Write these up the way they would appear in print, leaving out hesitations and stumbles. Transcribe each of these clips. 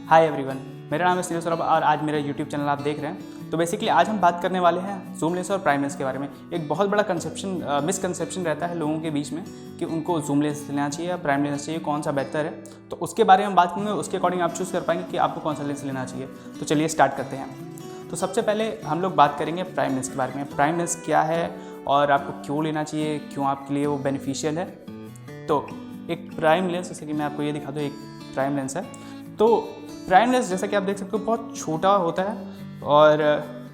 Hi everyone, मेरा नाम है श्री सौरभ और आज मेरा यूट्यूब चैनल आप देख रहे हैं। तो बेसिकली आज हम बात करने वाले हैं जूम लेंस और प्राइम लेंस के बारे में। एक बहुत बड़ा मिसकंसेप्शन रहता है लोगों के बीच में कि उनको जूम लेंस लेना चाहिए या प्राइम लेंस चाहिए, कौन सा बेहतर है। तो उसके बारे में बात करेंगे, उसके अकॉर्डिंग आप चूज़ कर पाएंगे कि आपको कौन सा लेंस लेना चाहिए। तो चलिए स्टार्ट करते हैं। तो सबसे पहले हम लोग बात करेंगे प्राइम लेंस के बारे में। प्राइम लेंस क्या है और आपको क्यों लेना चाहिए, क्यों आपके लिए वो बेनिफिशियल है। तो एक प्राइम लेंस, जैसे कि मैं आपको ये दिखा दूँ, एक प्राइम लेंस है। तो प्राइम लेंस जैसा कि आप देख सकते हो बहुत छोटा होता है और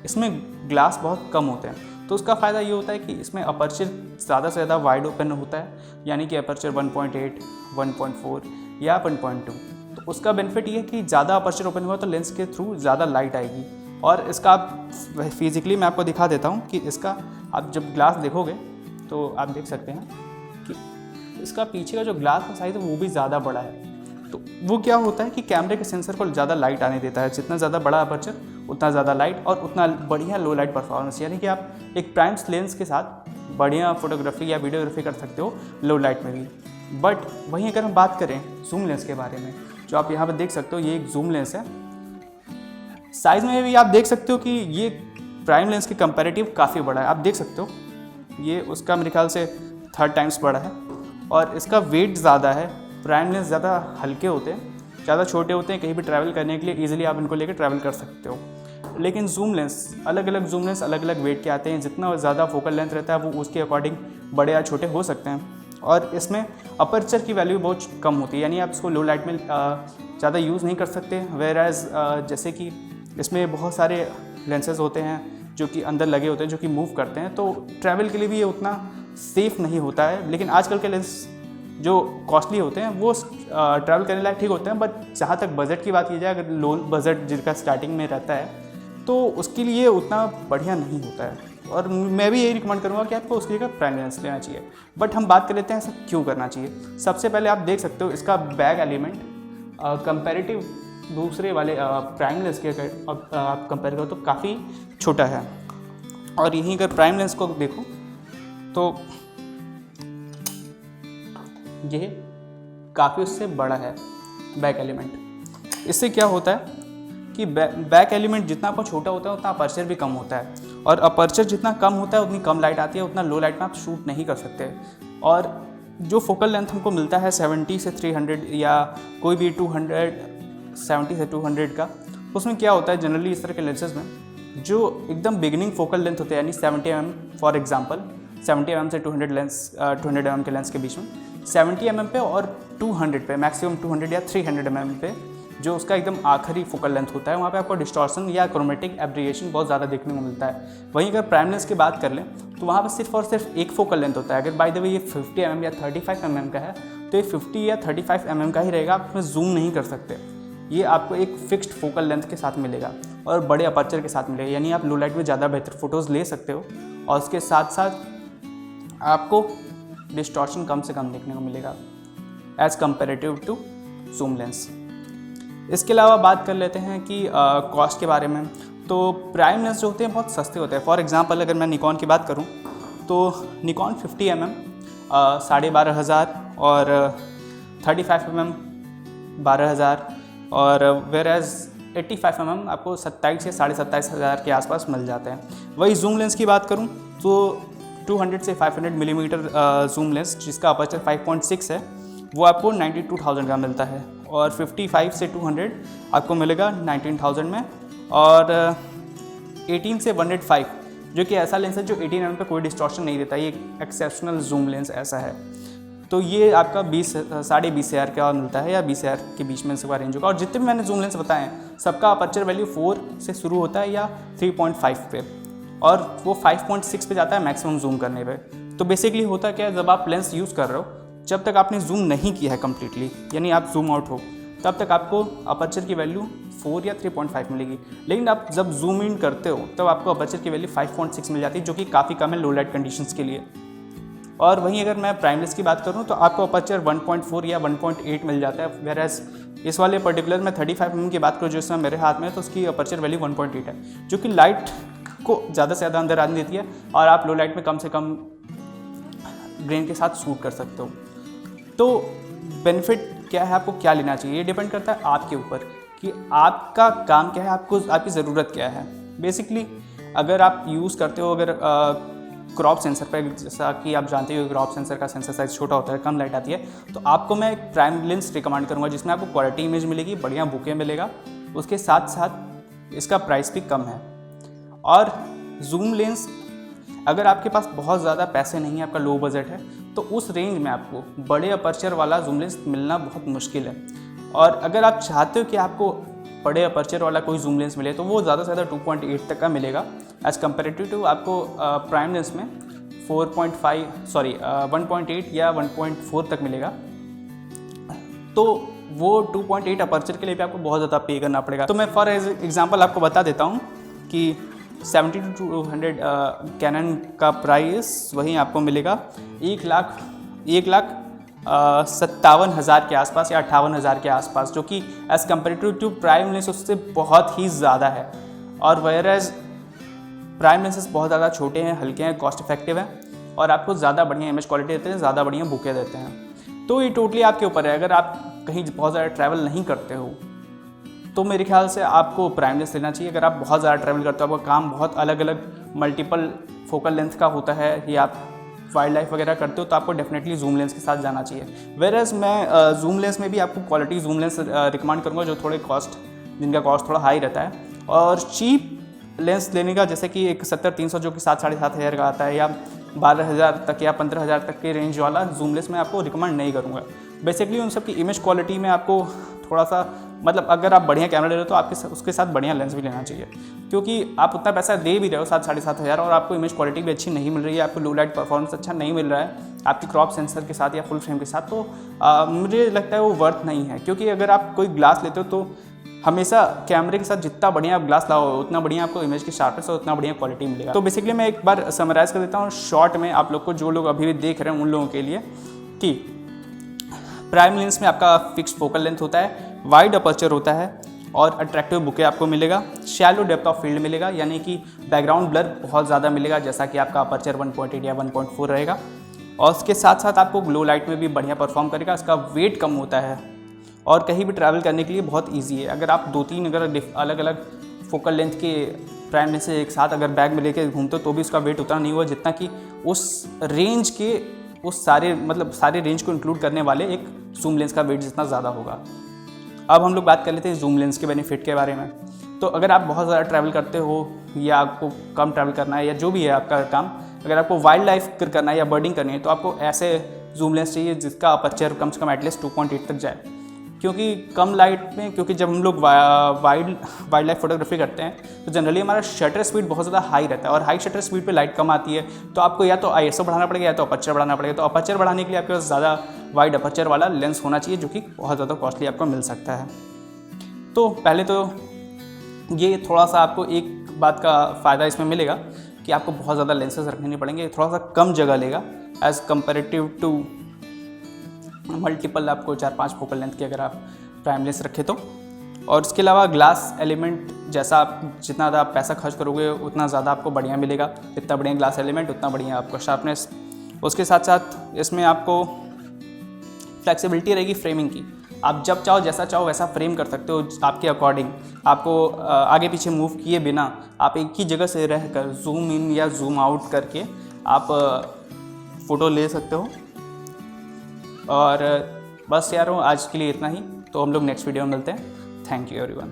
इसमें ग्लास बहुत कम होते हैं। तो उसका फ़ायदा ये होता है कि इसमें अपर्चर ज़्यादा से ज़्यादा वाइड ओपन होता है, यानी कि अपर्चर 1.8, 1.4 या 1.2। तो उसका बेनिफिट ये है कि ज़्यादा अपर्चर ओपन हुआ तो लेंस के थ्रू ज़्यादा लाइट आएगी। और इसका आप फिज़िकली मैं आपको दिखा देता हूँ कि इसका आप जब ग्लास देखोगे तो आप देख सकते हैं कि इसका पीछे का जो ग्लास का साइज़ है वो भी ज़्यादा बड़ा है। तो वो क्या होता है कि कैमरे के सेंसर को ज़्यादा लाइट आने देता है। जितना ज़्यादा बड़ा अपर्चर उतना ज़्यादा लाइट और उतना बढ़िया लो लाइट परफॉर्मेंस, यानी कि आप एक प्राइम लेंस के साथ बढ़िया फोटोग्राफी या वीडियोग्राफी कर सकते हो लो लाइट में भी। बट वहीं अगर हम बात करें जूम लेंस के बारे में, जो आप यहाँ पर देख सकते हो, ये एक जूम लेंस है। साइज़ में भी आप देख सकते हो कि ये प्राइम लेंस के कंपैरेटिव काफ़ी बड़ा है। आप देख सकते हो ये उसका मेरे ख्याल से 3 टाइम्स बड़ा है और इसका वेट ज़्यादा है। प्राइम लेंस ज़्यादा हल्के होते हैं, ज़्यादा छोटे होते हैं, कहीं भी ट्रैवल करने के लिए इजीली आप इनको लेकर ट्रैवल कर सकते हो। लेकिन जूम लेंस अलग अलग वेट के आते हैं। जितना ज़्यादा फोकल लेंथ रहता है वो उसके अकॉर्डिंग बड़े या छोटे हो सकते हैं। और इसमें अपर्चर की वैल्यू बहुत कम होती है, यानी आप इसको लो लाइट में ज़्यादा यूज़ नहीं कर सकते। वेयर एज जैसे कि इसमें बहुत सारे लेंसेज होते हैं जो कि अंदर लगे होते हैं, जो कि मूव करते हैं, तो ट्रैवल के लिए भी ये उतना सेफ़ नहीं होता है। लेकिन आजकल के लेंस जो कॉस्टली होते हैं वो ट्रैवल करने लायक ठीक होते हैं। बट जहाँ तक बजट की बात की जाए, अगर लो बजट जिनका स्टार्टिंग में रहता है तो उसके लिए उतना बढ़िया नहीं होता है। और मैं भी यही रिकमेंड करूँगा कि आपको उसके लिए प्राइम लेंस लेना चाहिए। बट हम बात कर लेते हैं ऐसा क्यों करना चाहिए। सबसे पहले आप देख सकते हो इसका बैक एलिमेंट कंपैरेटिव दूसरे वाले प्राइम लेंस के आप कंपेयर करो तो काफ़ी छोटा है। और यहीं अगर प्राइम लेंस को देखो तो ये काफ़ी उससे बड़ा है बैक एलिमेंट। इससे क्या होता है कि बैक एलिमेंट जितना आपको छोटा होता है उतना अपर्चर भी कम होता है, और अपर्चर जितना कम होता है उतनी कम लाइट आती है, उतना लो लाइट में आप शूट नहीं कर सकते। और जो फोकल लेंथ हमको मिलता है 70 से 300 या कोई भी 270 से 200 का, उसमें क्या होता है जनरली इस तरह के लेंसेज में जो एकदम बिगिनिंग फोकल लेंथ होते हैं, यानी 70 mm फॉर एग्जांपल, 70 mm से 200 mm के लेंस के बीच में 70 mm पे और 200 पे, मैक्सिमम 200 या 300 mm पे जो उसका एकदम आखिरी फोकल लेंथ होता है, वहाँ पे आपको डिस्टॉर्शन या क्रोमेटिक एब्रिएशन बहुत ज़्यादा देखने को मिलता है। वहीं अगर प्राइम लेंस की बात कर लें तो वहाँ पर सिर्फ और सिर्फ एक फोकल लेंथ होता है। अगर बाय द वे ये 50 mm या 35 mm का है तो ये 50 या 35 mm का ही रहेगा, आप उसमें जूम नहीं कर सकते। ये आपको एक फिक्स्ड फोकल लेंथ के साथ मिलेगा और बड़े अपर्चर के साथ मिलेगा, यानी आप लो लाइट में ज़्यादा बेहतर फोटोज़ ले सकते हो और उसके साथ साथ आपको डिस्टॉर्शन कम से कम देखने को मिलेगा as comparative to zoom lens. इसके अलावा बात कर लेते हैं कि कॉस्ट के बारे में। तो प्राइम लेंस जो होते हैं बहुत सस्ते होते हैं। फॉर एग्जांपल अगर मैं निकॉन की बात करूं तो निकॉन 50 mm 12,500 और 35 mm 12,000 और वेयर एज 85 mm आपको 27 से 27,500 के आसपास मिल जाते हैं। वही जूम लेंस की बात करूँ तो 200 से 500 मिलीमीटर जूम लेंस जिसका अपर्चर 5.6 है वो आपको 92,000 का मिलता है, और 55 से 200 आपको मिलेगा 19,000 में, और 18 से 105 जो कि ऐसा लेंस है जो 18 mm पे कोई डिस्टॉर्शन नहीं देता, ये एक्सेप्शनल जूम लेंस ऐसा है। तो ये आपका 20,000 का मिलता है या 20,000 के बीच में इसका रेंज होगा। और जितने भी मैंने जूम लेंस बताए हैं सबका अपर्चर वैल्यू 4 से शुरू होता है या 3.5 पे, और वो 5.6 पे जाता है मैक्सिमम जूम करने पे। तो बेसिकली होता क्या है, जब आप लेंस यूज़ कर रहे हो, जब तक आपने जूम नहीं किया है कम्प्लीटली, यानी आप जूम आउट हो, तब तक आपको अपर्चर की वैल्यू 4 या 3.5 मिलेगी। लेकिन आप जब जूम इन करते हो तब आपको अपर्चर की वैल्यू 5.6 मिल जाती है, जो कि काफ़ी कम है लो लाइट कंडीशंस के लिए। और वहीं अगर मैं प्राइम लेंस की बात करूं तो आपको अपर्चर 1.4 या 1.8 मिल जाता है। वेयर एज इस वाले पर्टिकुलर में 35 mm की बात करूँ जो इसमें मेरे हाथ में है, तो उसकी अपर्चर वैल्यू 1.8 है, जो कि लाइट को ज़्यादा से ज़्यादा अंदर आने देती है और आप लो लाइट में कम से कम ग्रेन के साथ शूट कर सकते हो। तो बेनिफिट क्या है, आपको क्या लेना चाहिए, ये डिपेंड करता है आपके ऊपर कि आपका काम क्या है, आपको आपकी ज़रूरत क्या है। बेसिकली अगर आप यूज़ करते हो अगर क्रॉप सेंसर पर, जैसा कि आप जानते हो क्रॉप सेंसर का सेंसर साइज़ छोटा होता है, कम लाइट आती है, तो आपको मैं एक प्राइम लेंस रिकमेंड करूँगा जिसमें आपको क्वालिटी इमेज मिलेगी, बढ़िया बुके मिलेगा, उसके साथ साथ इसका प्राइस भी कम है। और जूम लेंस अगर आपके पास बहुत ज़्यादा पैसे नहीं है, आपका लो बजट है, तो उस रेंज में आपको बड़े अपर्चर वाला जूम लेंस मिलना बहुत मुश्किल है। और अगर आप चाहते हो कि आपको बड़े अपर्चर वाला कोई जूम लेंस मिले तो वो ज़्यादा से ज़्यादा 2.8 तक का मिलेगा एज़ कम्पेरेटिव टू आपको प्राइम लेंस में 1.8 या 1.4 तक मिलेगा। तो वो 2.8 अपर्चर के लिए भी आपको बहुत ज़्यादा पे करना पड़ेगा। तो मैं फॉर एग्जांपल आपको बता देता हूँ कि 70 to 200 कैनन का प्राइस वहीं आपको मिलेगा 1,57,000 के आसपास या 58,000 के आसपास, जो कि as comparative to prime lens उससे बहुत ही ज़्यादा है। और वेयर एज प्राइम लेंसेज बहुत ज़्यादा छोटे हैं, हल्के हैं, कॉस्ट इफेक्टिव हैं और आपको ज़्यादा बढ़िया इमेज क्वालिटी देते हैं, ज़्यादा बढ़िया बुके देते हैं। तो ये टोटली आपके ऊपर है। अगर आप कहीं बहुत ज़्यादा ट्रैवल नहीं करते हो तो मेरे ख्याल से आपको प्राइम लेंस लेना चाहिए। अगर आप बहुत ज़्यादा ट्रैवल करते हो, आपका काम बहुत अलग अलग मल्टीपल फोकल लेंथ का होता है या आप वाइल्ड लाइफ वगैरह करते हो, तो आपको डेफिनेटली जूम लेंस के साथ जाना चाहिए। वेयरएज मैं जूम लेंस में भी आपको क्वालिटी जूम लेंस रिकमेंड करूँगा जो थोड़े जिनका कॉस्ट थोड़ा हाई रहता है। और चीप लेंस लेने का, जैसे कि एक 70-300 जो कि 7,500 का आता है, या 12,000 तक या 15,000 तक के रेंज वाला जूम लेंस मैं आपको रिकमेंड नहीं करूँगा। बेसिकली उन सब की इमेज क्वालिटी में आपको थोड़ा सा, मतलब अगर आप बढ़िया कैमरा ले रहे हो तो आपके उसके साथ बढ़िया लेंस भी लेना चाहिए, क्योंकि आप उतना पैसा दे भी रहे हो 7,000-7,500 और आपको इमेज क्वालिटी भी अच्छी नहीं मिल रही है, आपको लो लाइट परफॉर्मेंस अच्छा नहीं मिल रहा है आपकी क्रॉप सेंसर के साथ या फुल फ्रेम के साथ, तो मुझे लगता है वो वर्थ नहीं है। क्योंकि अगर आप कोई ग्लास लेते हो तो हमेशा कैमरे के साथ जितना बढ़िया आप ग्लास लाओ उतना बढ़िया आपको इमेज की शार्पनेस और उतना बढ़िया क्वालिटी मिलेगा। तो बेसिकली मैं एक बार समराइज कर देता हूँ शॉर्ट में आप लोग को, जो लोग अभी भी देख रहे हैं उन लोगों के लिए, कि प्राइम लेंस में आपका फिक्स्ड फोकल लेंथ होता है, वाइड अपर्चर होता है और अट्रैक्टिव बुके आपको मिलेगा, शैलो डेप्थ ऑफ फील्ड मिलेगा, यानी कि बैकग्राउंड ब्लर बहुत ज़्यादा मिलेगा जैसा कि आपका अपर्चर 1.8 या 1.4 रहेगा, और उसके साथ साथ आपको ग्लो लाइट में भी बढ़िया परफॉर्म करेगा। इसका वेट कम होता है और कहीं भी ट्रैवल करने के लिए बहुत ईजी है। अगर आप 2-3 अगर अलग अलग फोकल लेंथ के प्राइम लेंस से एक साथ अगर बैग में लेके घूमते हो तो भी उसका वेट उतना नहीं हुआ जितना कि उस रेंज के सारे रेंज को इंक्लूड करने वाले एक जूम लेंस का वेट जितना ज़्यादा होगा। अब हम लोग बात कर लेते हैं जूम लेंस के बेनिफिट के बारे में। तो अगर आप बहुत ज़्यादा ट्रैवल करते हो या आपको कम ट्रैवल करना है या जो भी है आपका काम, अगर आपको वाइल्ड लाइफ करना है या बर्डिंग करनी है तो आपको ऐसे जूम लेंस चाहिए जिसका अपर्चर कम से कम एटलीस्ट 2.8 तक जाए। क्योंकि कम लाइट में, क्योंकि जब हम लोग वाइल्ड लाइफ फोटोग्राफी करते हैं तो जनरली हमारा शटर स्पीड बहुत ज़्यादा हाई रहता है और हाई शटर स्पीड पे लाइट कम आती है, तो आपको या तो ISO बढ़ाना पड़ेगा या तो अपर्चर बढ़ाना पड़ेगा। तो अपर्चर बढ़ाने के लिए आपके पास ज़्यादा वाइड अपर्चर वाला लेंस होना चाहिए जो कि बहुत ज़्यादा कॉस्टली आपको मिल सकता है। तो पहले तो ये थोड़ा सा आपको एक बात का फ़ायदा इसमें मिलेगा कि आपको बहुत ज़्यादा लेंसेज रखने नहीं पड़ेंगे, थोड़ा सा कम जगह लेगा एज़ कम्पेरेटिव टू मल्टीपल आपको 4-5 फोकल लेंथ की अगर आप प्राइम लेंस रखें तो। और इसके अलावा ग्लास एलिमेंट, जैसा आप जितना ज़्यादा पैसा खर्च करोगे उतना ज़्यादा आपको बढ़िया मिलेगा, जितना बढ़िया ग्लास एलिमेंट उतना बढ़िया आपका शार्पनेस। उसके साथ साथ इसमें आपको फ्लेक्सिबिलिटी रहेगी फ्रेमिंग की, आप जब चाहो जैसा चाहो वैसा फ्रेम कर सकते हो आपके अकॉर्डिंग। आपको आगे पीछे मूव किए बिना आप एक ही जगह से रहकर जूम इन या जूम आउट करके आप फ़ोटो ले सकते हो। और बस यारों, आज के लिए इतना ही। तो हम लोग नेक्स्ट वीडियो में मिलते हैं। Thank you everyone.